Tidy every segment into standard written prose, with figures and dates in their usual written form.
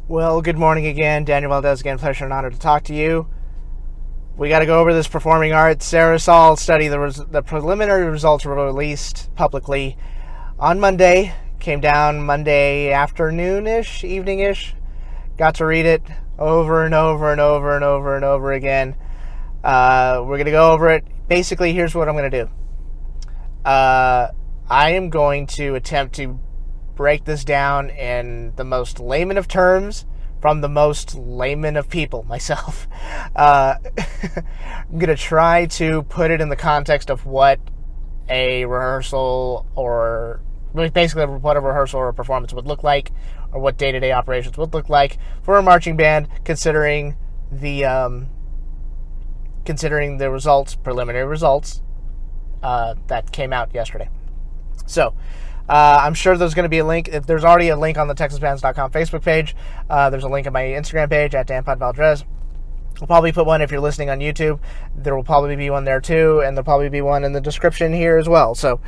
Well, good morning again. Daniel Valdez again. Pleasure and honor to talk to you. We got to go over this performing arts Aerosol study. The preliminary results were released publicly on Monday. Came down Monday afternoon-ish, evening-ish. Got to read it over and over and over and over and over again. We're going to go over it. Basically, here's what I'm going to do. I am going to attempt to break this down in the most layman of terms from the most layman of people, myself. I'm going to try to put it in the context of what a rehearsal or basically what a rehearsal or a performance would look like, or what day-to-day operations would look like for a marching band, considering the preliminary results that came out yesterday. So, I'm sure there's going to be a link. If there's already a link on the TexasBands.com Facebook page, there's a link on my Instagram page at Danpodcast. I'll probably put one if you're listening on YouTube. There will probably be one there too, and there'll probably be one in the description here as well. So,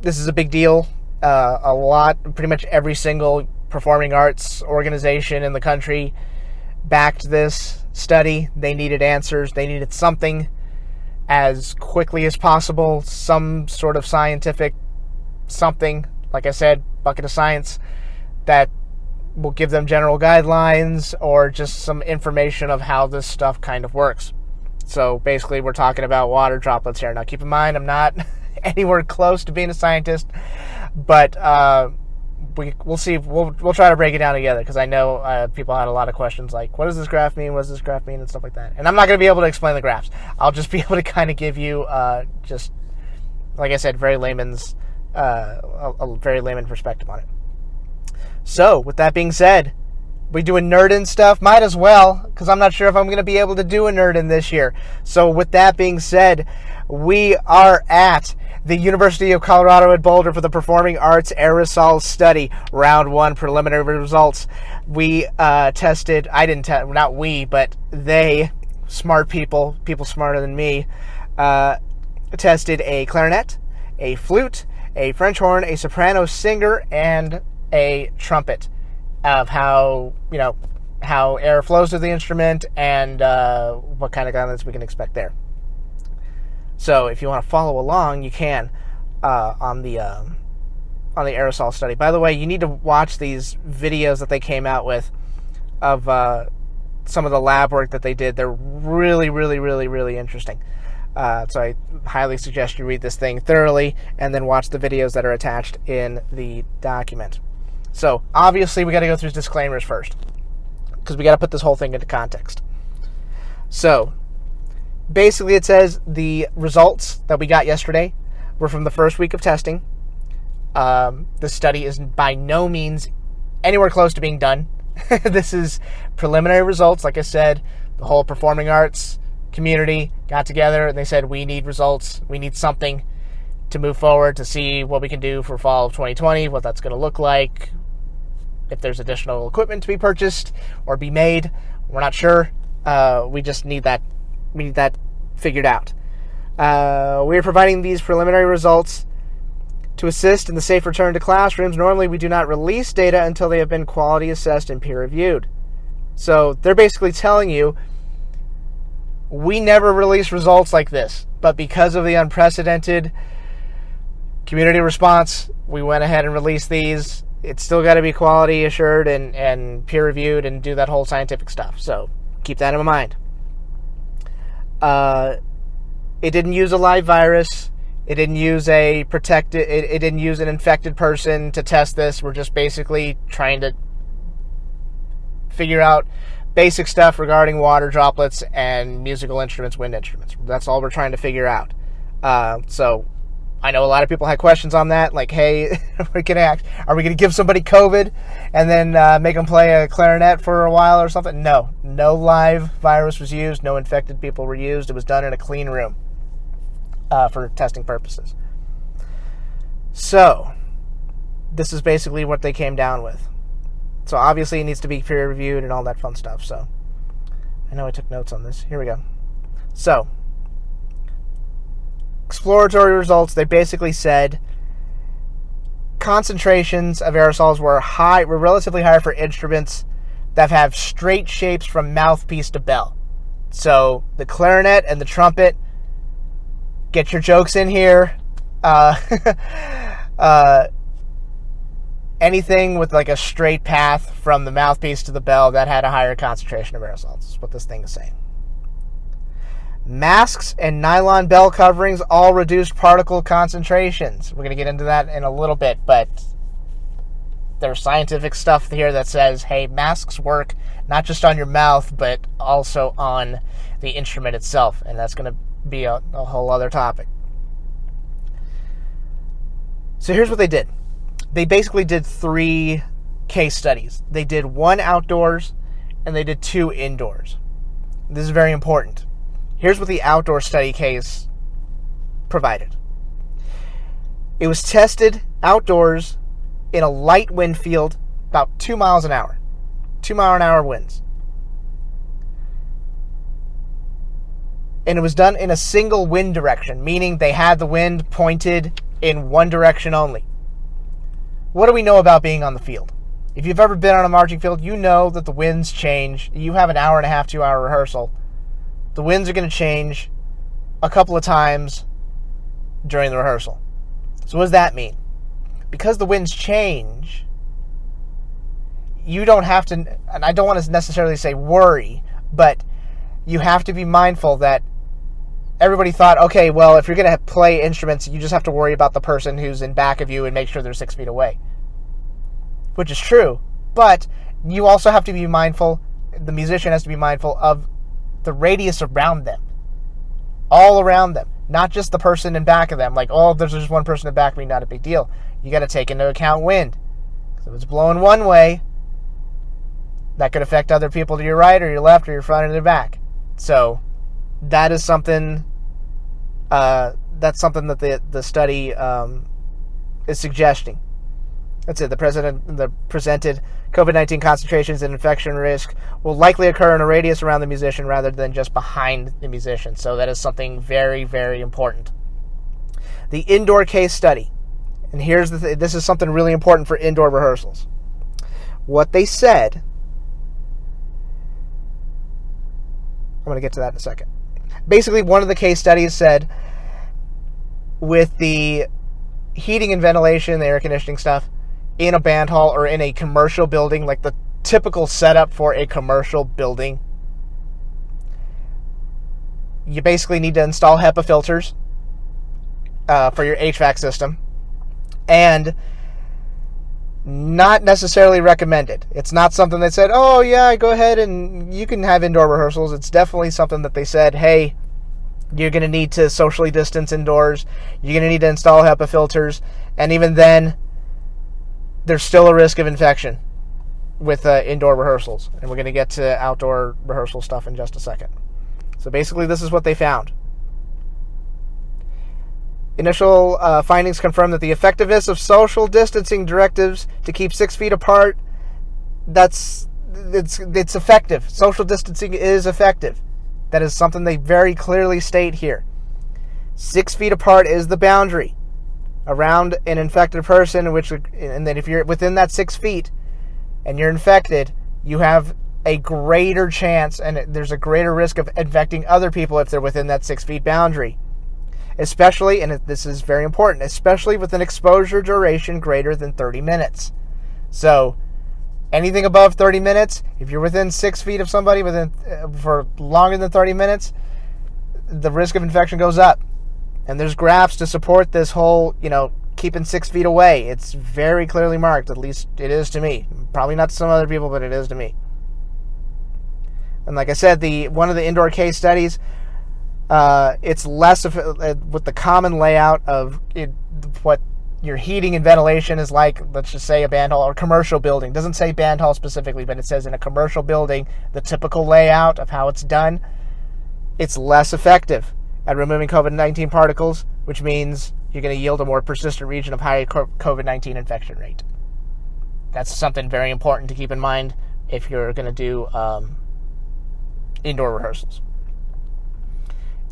this is a big deal. Pretty much every single performing arts organization in the country backed this study. They needed answers. They needed something as quickly as possible, some sort of scientific something, like I said, bucket of science that will give them general guidelines or just some information of how this stuff kind of works. So basically we're talking about water droplets here. Now keep in mind, I'm not anywhere close to being a scientist, but we'll see. We'll try to break it down together, because I know people had a lot of questions like, what does this graph mean? What does this graph mean? And stuff like that. And I'm not going to be able to explain the graphs. I'll just be able to kind of give you just, like I said, a very layman perspective on it. So, with that being said, we doing nerd-in stuff? Might as well, because I'm not sure if I'm going to be able to do a nerd-in this year. So, with that being said, we are at the University of Colorado at Boulder for the Performing Arts Aerosol Study, Round 1 preliminary results. We tested, not we, but they, smart people smarter than me, tested a clarinet, a flute, a French horn, a soprano singer, and a trumpet, of how air flows through the instrument and what kind of guidelines we can expect there. So if you want to follow along, you can on the Aerosol study. By the way, you need to watch these videos that they came out with of some of the lab work that they did. They're really, really, really, really interesting. So I highly suggest you read this thing thoroughly and then watch the videos that are attached in the document. So obviously we got to go through disclaimers first, because we got to put this whole thing into context. So basically, it says the results that we got yesterday were from the first week of testing. The study is by no means anywhere close to being done. This is preliminary results. Like I said, the whole performing arts community got together and they said, we need results. We need something to move forward to see what we can do for fall of 2020, what that's going to look like, if there's additional equipment to be purchased or be made. We're not sure. We just need that. We need that figured out. We are providing these preliminary results to assist in the safe return to classrooms. Normally, we do not release data until they have been quality assessed and peer-reviewed. So they're basically telling you, we never release results like this, but because of the unprecedented community response, we went ahead and released these. It's still got to be quality assured and peer-reviewed and do that whole scientific stuff. So keep that in mind. It didn't use a live virus. It didn't use it didn't use an infected person to test this. We're just basically trying to figure out basic stuff regarding water droplets and musical instruments, wind instruments. That's all we're trying to figure out. So I know a lot of people had questions on that, like, hey, are we going to give somebody COVID and then make them play a clarinet for a while or something? No live virus was used. No infected people were used. It was done in a clean room for testing purposes. So this is basically what they came down with. So obviously it needs to be peer-reviewed and all that fun stuff. So I know I took notes on this. Here we go. So exploratory results, they basically said concentrations of aerosols were relatively higher for instruments that have straight shapes from mouthpiece to bell. So the clarinet and the trumpet, get your jokes in here. Anything with like a straight path from the mouthpiece to the bell, that had a higher concentration of aerosols. That's what this thing is saying. Masks and nylon bell coverings all reduced particle concentrations. We're going to get into that in a little bit, but there's scientific stuff here that says, hey, masks work not just on your mouth, but also on the instrument itself, and that's going to be a whole other topic. So here's what they did. They basically did 3 case studies. They did 1 outdoors, and they did 2 indoors. This is very important. Here's what the outdoor study case provided. It was tested outdoors in a light wind field, about 2 miles an hour. 2 mile an hour winds. And it was done in a single wind direction, meaning they had the wind pointed in one direction only. What do we know about being on the field? If you've ever been on a marching field, you know that the winds change. You have an hour and a half, 2 hour rehearsal. The winds are going to change a couple of times during the rehearsal. So what does that mean? Because the winds change, you don't have to, and I don't want to necessarily say worry, but you have to be mindful that everybody thought, okay, well, if you're going to play instruments, you just have to worry about the person who's in back of you and make sure they're 6 feet away. Which is true, but you also have to be mindful, the musician has to be mindful of the radius around them. All around them. Not just the person in back of them. Like, oh, there's just one person in back of me, not a big deal. You got to take into account wind. So if it's blowing one way, that could affect other people to your right or your left or your front or your back. So that is something, that's something that the study is suggesting. That's it. The presented COVID-19 concentrations and infection risk will likely occur in a radius around the musician rather than just behind the musician. So that is something very, very important. The indoor case study. And here's this is something really important for indoor rehearsals. What they said, I'm going to get to that in a second. Basically, one of the case studies said with the heating and ventilation, the air conditioning stuff, in a band hall or in a commercial building, like the typical setup for a commercial building, you basically need to install HEPA filters for your HVAC system, and not necessarily recommended. It's not something that said, oh yeah, go ahead and you can have indoor rehearsals. It's definitely something that they said, hey, you're going to need to socially distance indoors. You're going to need to install HEPA filters, and even then, there's still a risk of infection with indoor rehearsals. And we're going to get to outdoor rehearsal stuff in just a second. So basically, this is what they found. Initial findings confirm that the effectiveness of social distancing directives to keep 6 feet apart, it's effective. Social distancing is effective. That is something they very clearly state here. 6 feet apart is the boundary around an infected person, and then if you're within that 6 feet and you're infected, you have a greater chance and there's a greater risk of infecting other people if they're within that 6 feet boundary. Especially, and this is very important, especially with an exposure duration greater than 30 minutes. So anything above 30 minutes, if you're within 6 feet of somebody for longer than 30 minutes, the risk of infection goes up. And there's graphs to support this whole, keeping 6 feet away. It's very clearly marked, at least it is to me. Probably not to some other people, but it is to me. And like I said, one of the indoor case studies, it's less with the common layout of what your heating and ventilation is like. Let's just say a band hall or commercial building. It doesn't say band hall specifically, but it says in a commercial building, the typical layout of how it's done, it's less effective at removing COVID-19 particles, which means you're going to yield a more persistent region of high COVID-19 infection rate. That's something very important to keep in mind if you're going to do indoor rehearsals.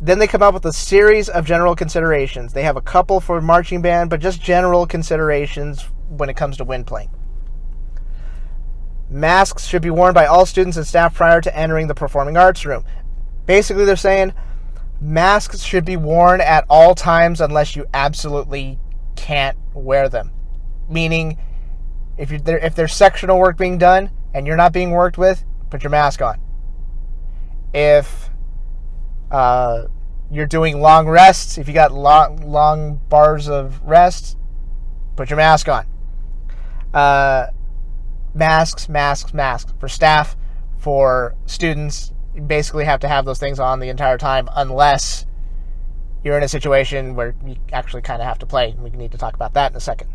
Then they come up with a series of general considerations. They have a couple for marching band, but just general considerations when it comes to wind playing. Masks should be worn by all students and staff prior to entering the performing arts room. Basically, they're saying masks should be worn at all times unless you absolutely can't wear them. Meaning, if there's sectional work being done and you're not being worked with, put your mask on. If you're doing long rests, if you got long bars of rest, put your mask on. Masks. For staff, for students, you basically have to have those things on the entire time unless you're in a situation where you actually kind of have to play. We need to talk about that in a second.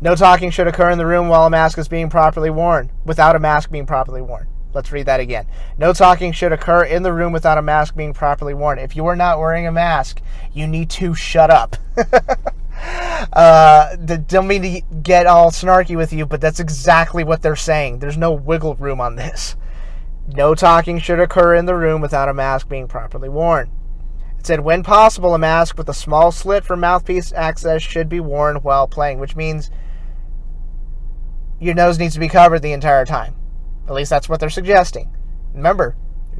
No talking should occur in the room while a mask is being properly worn, without a mask being properly worn. Let's read that again. No talking should occur in the room without a mask being properly worn. If you are not wearing a mask, you need to shut up. Don't mean to get all snarky with you, but that's exactly what they're saying. There's no wiggle room on this. No talking should occur in the room without a mask being properly worn. It said, when possible, a mask with a small slit for mouthpiece access should be worn while playing, which means your nose needs to be covered the entire time. At least that's what they're suggesting. Remember,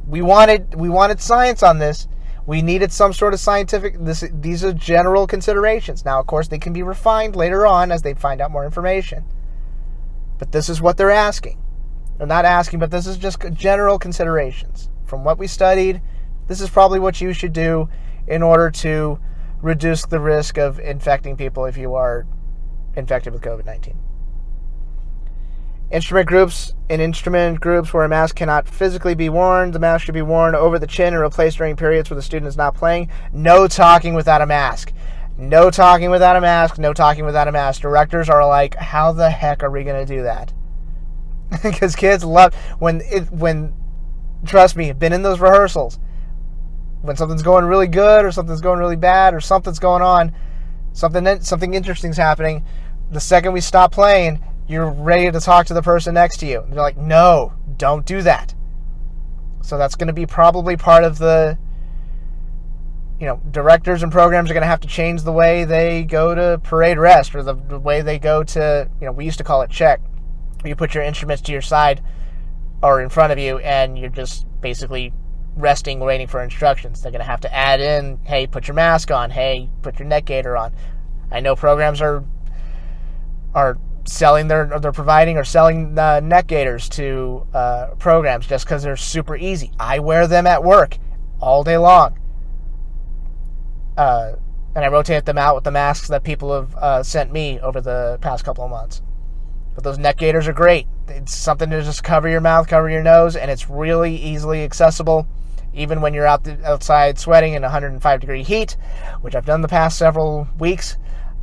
we wanted science on this. We needed some sort of scientific... These are general considerations. Now, of course, they can be refined later on as they find out more information. But this is what they're asking. They're not asking, but this is just general considerations. From what we studied, this is probably what you should do in order to reduce the risk of infecting people if you are infected with COVID-19. In instrument groups where a mask cannot physically be worn, the mask should be worn over the chin and replaced during periods where the student is not playing. No talking without a mask. No talking without a mask. No talking without a mask. Directors are like, how the heck are we going to do that? Because kids love when trust me, I've been in those rehearsals. When something's going really good or something's going really bad or something's going on, something interesting's happening, the second we stop playing, you're ready to talk to the person next to you. And they're like, no, don't do that. So that's going to be probably part of the, directors and programs are going to have to change the way they go to parade rest or the way they go to, we used to call it check. You put your instruments to your side or in front of you and you're just basically resting, waiting for instructions. They're going to have to add in, hey, put your mask on. Hey, put your neck gaiter on. I know programs are selling they're providing or selling neck gaiters to programs just because they're super easy. I wear them at work all day long. And I rotate them out with the masks that people have sent me over the past couple of months. But those neck gaiters are great. It's something to just cover your mouth, cover your nose, and it's really easily accessible, even when you're outside sweating in 105-degree heat, which I've done the past several weeks.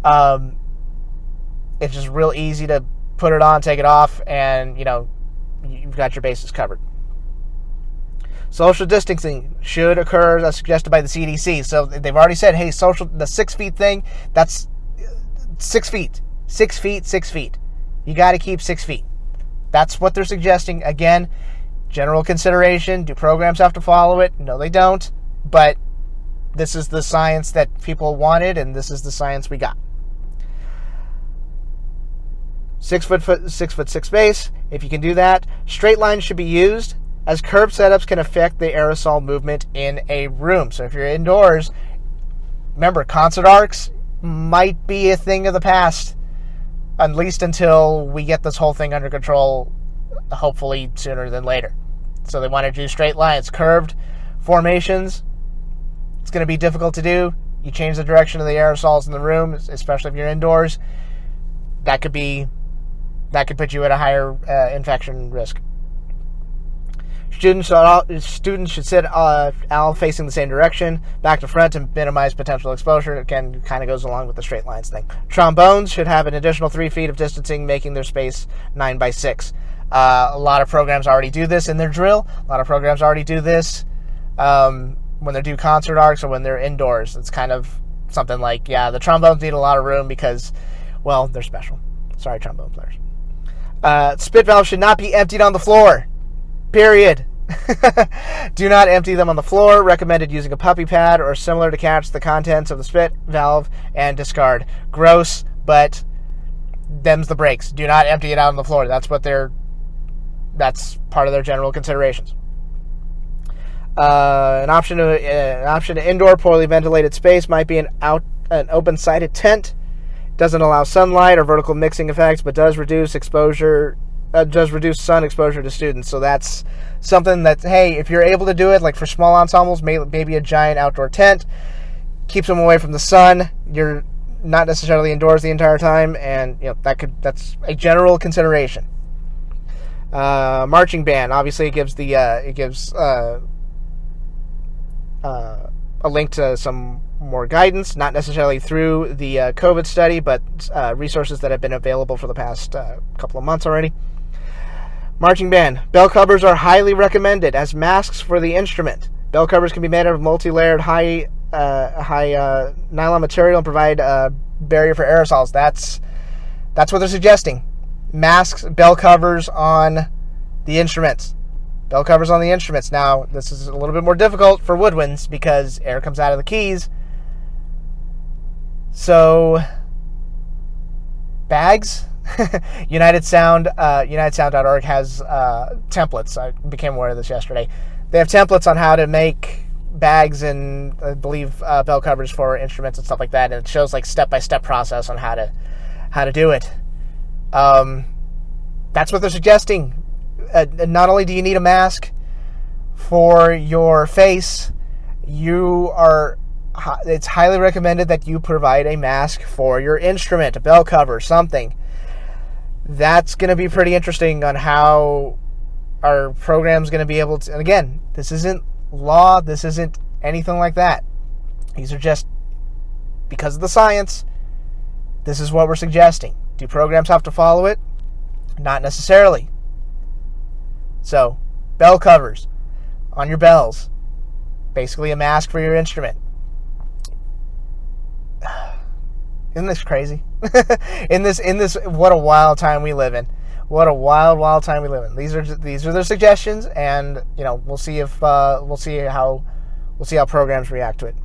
It's just real easy to put it on, take it off, and, you've got your bases covered. Social distancing should occur as suggested by the CDC. So they've already said, hey, the 6 feet thing, that's 6 feet. 6 feet, 6 feet. You got to keep 6 feet. That's what they're suggesting. Again, general consideration. Do programs have to follow it? No, they don't. But this is the science that people wanted, and this is the science we got. 6 foot 6 base. If you can do that, straight lines should be used, as curved setups can affect the aerosol movement in a room. So if you're indoors, remember, concert arcs might be a thing of the past, at least until we get this whole thing under control, hopefully sooner than later. So they want to do straight lines. Curved formations, it's going to be difficult to do. You change the direction of the aerosols in the room, especially if you're indoors. That could put you at a higher infection risk. Students should sit all facing the same direction, back to front, to minimize potential exposure. Again, kind of goes along with the straight lines thing. Trombones should have an additional 3 feet of distancing, making their space 9 by 6. A lot of programs already do this in their drill. A lot of programs already do this when they do concert arcs or when they're indoors. It's kind of something like, yeah, the trombones need a lot of room because, well, they're special. Sorry, trombone players. Spit valves should not be emptied on the floor. Period. Do not empty them on the floor. Recommended using a puppy pad or similar to catch the contents of the spit valve and discard. Gross, but them's the breaks. Do not empty it out on the floor. That's part of their general considerations. An option to indoor poorly ventilated space might be an open-sided tent. Doesn't allow sunlight or vertical mixing effects, but does reduce sun exposure to students. So that's something that, hey, if you're able to do it, like for small ensembles, maybe a giant outdoor tent keeps them away from the sun. You're not necessarily indoors the entire time, and that's a general consideration. Marching band, obviously, it gives a link to some more guidance, not necessarily through the COVID study, but resources that have been available for the past couple of months already. Marching band. Bell covers are highly recommended as masks for the instrument. Bell covers can be made out of multi-layered high nylon material and provide a barrier for aerosols. That's what they're suggesting. Masks, bell covers on the instruments. Bell covers on the instruments. Now, this is a little bit more difficult for woodwinds because air comes out of the keys. So, bags. UnitedSound.org has templates. I became aware of this yesterday. They have templates on how to make bags and, I believe, bell covers for instruments and stuff like that. And it shows like step-by-step process on how to do it. That's what they're suggesting. Not only do you need a mask for your face, it's highly recommended that you provide a mask for your instrument, a bell cover, something. That's going to be pretty interesting on how our program's going to be able to, and again, this isn't law, this isn't anything like that. These are just, because of the science, this is what we're suggesting. Do programs have to follow it? Not necessarily. So, bell covers on your bells. Basically a mask for your instrument. Isn't this crazy? in this, what a wild time we live in. What a wild time we live in. These are their suggestions, and we'll see how programs react to it.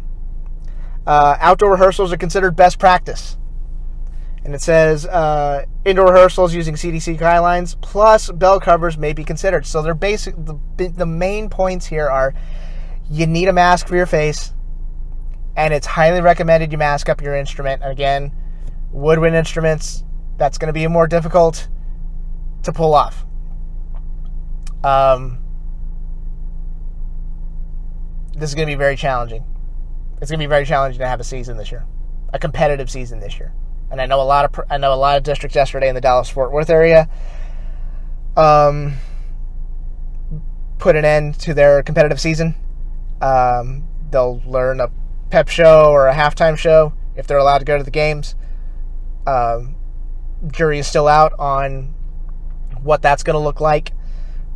Outdoor rehearsals are considered best practice. And it says indoor rehearsals using CDC guidelines plus bell covers may be considered. So they're the main points here are you need a mask for your face, and it's highly recommended you mask up your instrument. And again, woodwind instruments, that's going to be more difficult to pull off. This is going to be very challenging. It's going to be very challenging to have a season this year, a competitive season this year. And I know a lot of districts yesterday in the Dallas-Fort Worth area put an end to their competitive season. They'll learn a pep show or a halftime show if they're allowed to go to the games. Jury is still out on what that's going to look like.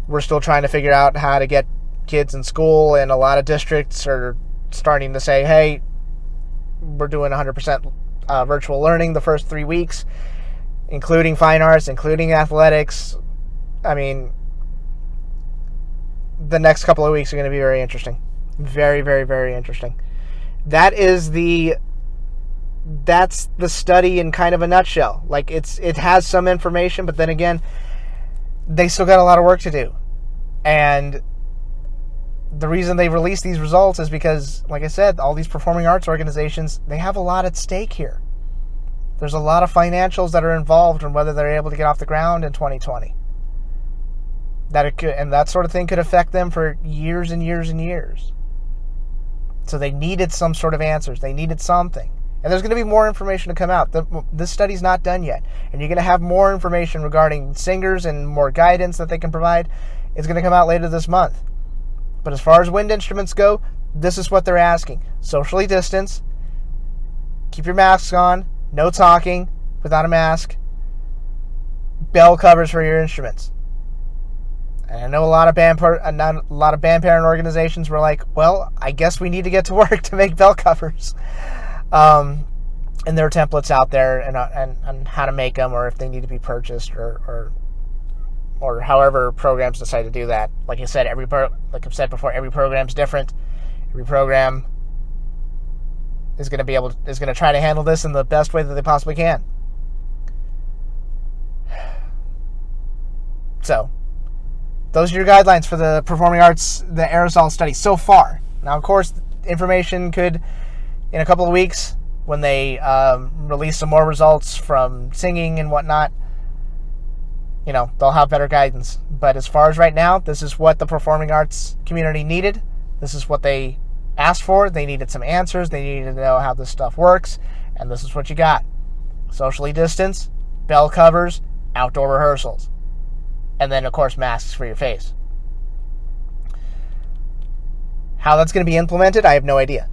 We're still trying to figure out how to get kids in school, and a lot of districts are starting to say, hey, we're doing 100% virtual learning the first 3 weeks, including fine arts, including athletics. I mean, the next couple of weeks are going to be very interesting. Very, very, very interesting. That's the study in kind of a nutshell. Like, it has some information, but then again, they still got a lot of work to do. And the reason they released these results is because, like I said, all these performing arts organizations, they have a lot at stake here. There's a lot of financials that are involved in whether they're able to get off the ground in 2020. And that sort of thing could affect them for years and years and years. So they needed some sort of answers. They needed something. And there's going to be more information to come out. This study's not done yet. And you're going to have more information regarding singers and more guidance that they can provide. It's going to come out later this month. But as far as wind instruments go, this is what they're asking. Socially distance. Keep your masks on. No talking without a mask. Bell covers for your instruments. And I know a lot of band parent organizations were like, well, I guess we need to get to work to make bell covers. And there are templates out there and how to make them, or if they need to be purchased, or however programs decide to do that. Like I said, like I've said before, every program's different. Every program is going to try to handle this in the best way that they possibly can. So, those are your guidelines for the performing arts, the aerosol study so far. Now, of course, information could, in a couple of weeks, when they release some more results from singing and whatnot, they'll have better guidance. But as far as right now, this is what the performing arts community needed. This is what they asked for. They needed some answers. They needed to know how this stuff works. And this is what you got. Socially distanced, bell covers, outdoor rehearsals. And then, of course, masks for your face. How that's going to be implemented, I have no idea.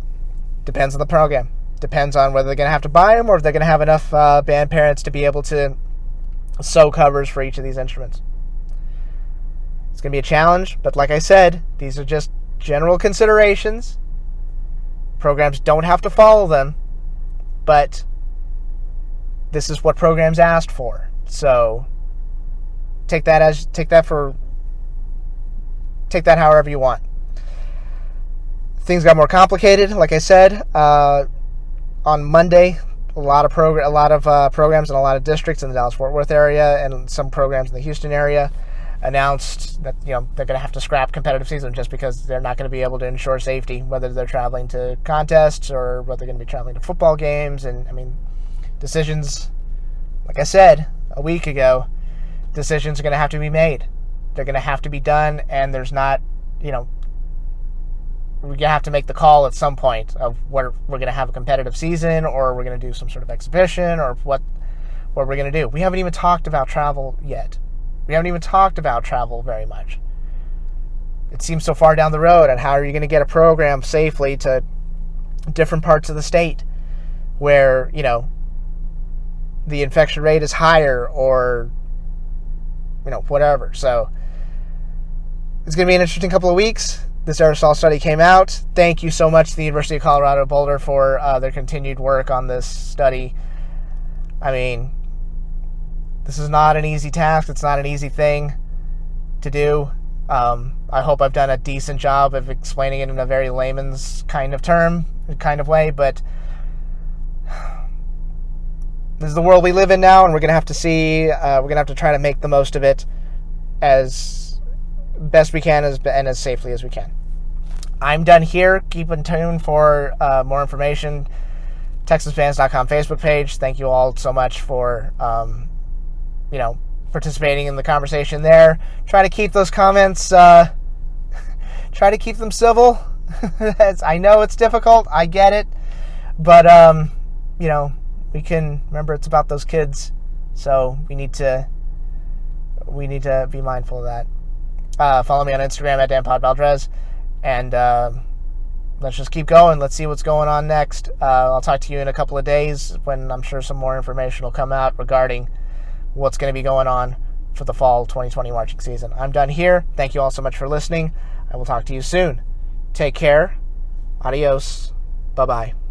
Depends on the program. Depends on whether they're going to have to buy them or if they're going to have enough band parents to be able to sew covers for each of these instruments. It's going to be a challenge, but like I said, these are just general considerations. Programs don't have to follow them, but this is what programs asked for. So take that however you want. Things got more complicated. Like I said, on Monday, a lot of programs in a lot of districts in the Dallas-Fort Worth area and some programs in the Houston area announced that they're going to have to scrap competitive season just because they're not going to be able to ensure safety, whether they're traveling to contests or whether they're going to be traveling to football games. And decisions, like I said a week ago, decisions are going to have to be made. They're going to have to be done, and there's not, we have to make the call at some point of whether we're going to have a competitive season or we're going to do some sort of exhibition or what we're going to do. We haven't even talked about travel yet. We haven't even talked about travel very much. It seems so far down the road, and how are you going to get a program safely to different parts of the state where, the infection rate is higher or, whatever. So it's going to be an interesting couple of weeks. This aerosol study came out. Thank you so much to the University of Colorado Boulder for their continued work on this study. This is not an easy task. It's not an easy thing to do. I hope I've done a decent job of explaining it in a very layman's kind of way, but this is the world we live in now, and we're going to have to see, we're going to have to try to make the most of it as best we can and as safely as we can. I'm done here. Keep in tune for more information. TexasFans.com Facebook page. Thank you all so much for, participating in the conversation there. Try to keep those comments, try to keep them civil. I know it's difficult. I get it. But, we can remember it's about those kids. So we need to be mindful of that. Follow me on Instagram at DanPodValdez, and let's just keep going. Let's see what's going on next. I'll talk to you in a couple of days when I'm sure some more information will come out regarding what's going to be going on for the fall 2020 marching season. I'm done here. Thank you all so much for listening. I will talk to you soon. Take care. Adios. Bye-bye.